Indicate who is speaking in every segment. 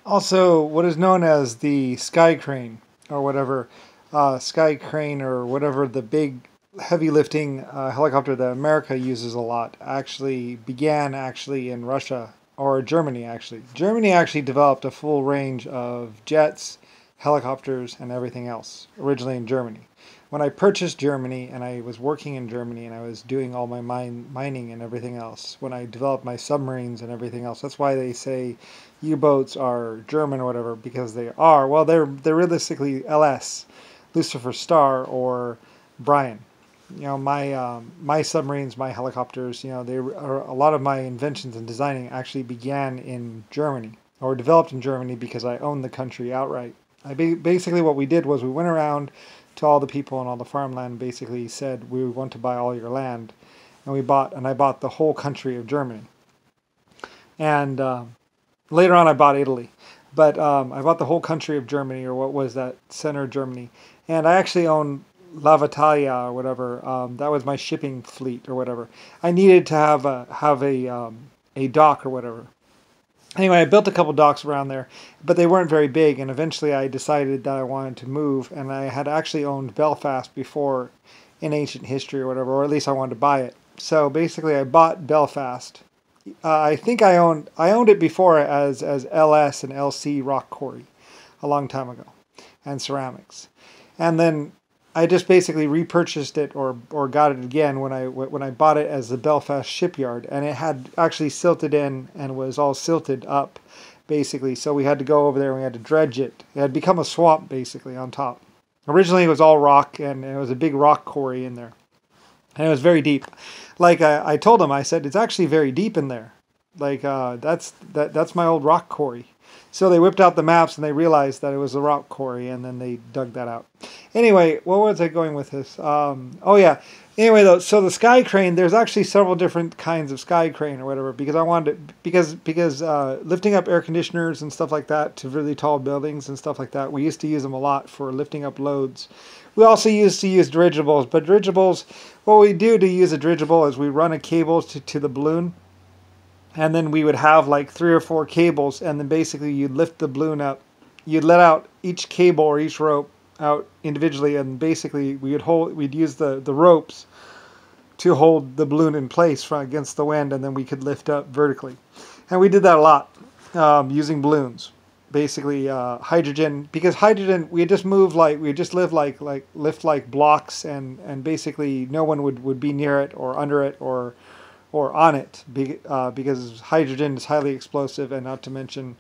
Speaker 1: Also, what is known as the Sky Crane, or whatever, Sky Crane, or whatever the big heavy lifting helicopter that America uses a lot, actually began actually in Russia, or Germany actually. Germany actually developed a full range of jets, helicopters, and everything else originally in Germany. When I purchased Germany and I was working in Germany and I was doing all my mining and everything else, when I developed my submarines and everything else, that's why they say U-boats are German or whatever, because they are. Well, they're realistically LS, Lucifer Star, or Brian. My submarines, my helicopters, they are, a lot of my inventions and designing actually began in Germany or developed in Germany because I owned the country outright. Basically what we did was we went around to all the people and all the farmland and basically said we want to buy all your land, and I bought the whole country of Germany. And later on I bought Italy, but I bought the whole country of Germany, or what was that, center of Germany, and I actually owned Lavatalia or whatever. That was my shipping fleet or whatever. I needed to have a dock or whatever. Anyway, I built a couple docks around there, but they weren't very big, and eventually I decided that I wanted to move, and I had actually owned Belfast before in ancient history or whatever, or at least I wanted to buy it. So basically I bought Belfast. I think I owned it before as LS and LC rock quarry a long time ago, and ceramics. And then I just basically repurchased it or got it again when I bought it as the Belfast shipyard, and it had actually silted in and was all silted up basically, so we had to go over there and we had to dredge it. It had become a swamp basically on top. Originally it was all rock, and it was a big rock quarry in there, and it was very deep. Like I told them, I said, it's actually very deep in there. Like that's my old rock quarry. So they whipped out the maps and they realized that it was a rock quarry, and then they dug that out. Anyway, what was I going with this? Oh yeah. Anyway, though, so the Sky Crane, there's actually several different kinds of Sky Crane or whatever, because I wanted to, because lifting up air conditioners and stuff like that to really tall buildings and stuff like that, we used to use them a lot for lifting up loads. We also used to use dirigibles, but dirigibles, what we do to use a dirigible is we run a cable to the balloon, and then we would have like 3 or 4 cables, and then basically you'd lift the balloon up. You'd let out each cable or each rope out individually, and basically we'd use the ropes to hold the balloon in place against the wind, and then we could lift up vertically. And we did that a lot using balloons. Basically hydrogen, because hydrogen, we just lift like blocks, and basically no one would be near it or under it or on it, because hydrogen is highly explosive, and not to mention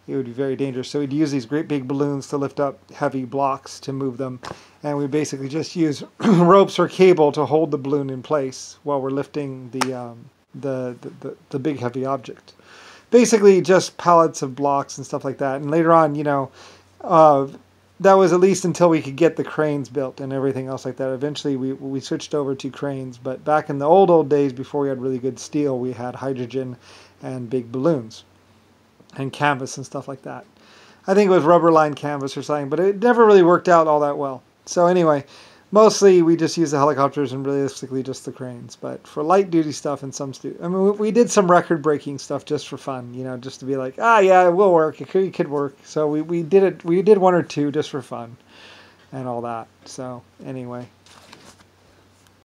Speaker 1: it would be very dangerous. So we'd use these great big balloons to lift up heavy blocks to move them, and we basically just use ropes or cable to hold the balloon in place while we're lifting the big heavy object. Basically just pallets of blocks and stuff like that. And later on, that was at least until we could get the cranes built and everything else like that. Eventually we switched over to cranes, but back in the old days, before we had really good steel, we had hydrogen and big balloons and canvas and stuff like that. I think it was rubber lined canvas or something, but it never really worked out all that well. So anyway, mostly we just use the helicopters and realistically just the cranes. But for light duty stuff and we did some record breaking stuff just for fun, just to be like, yeah, it will work. It could work. So we did it. We did 1 or 2 just for fun and all that. So anyway.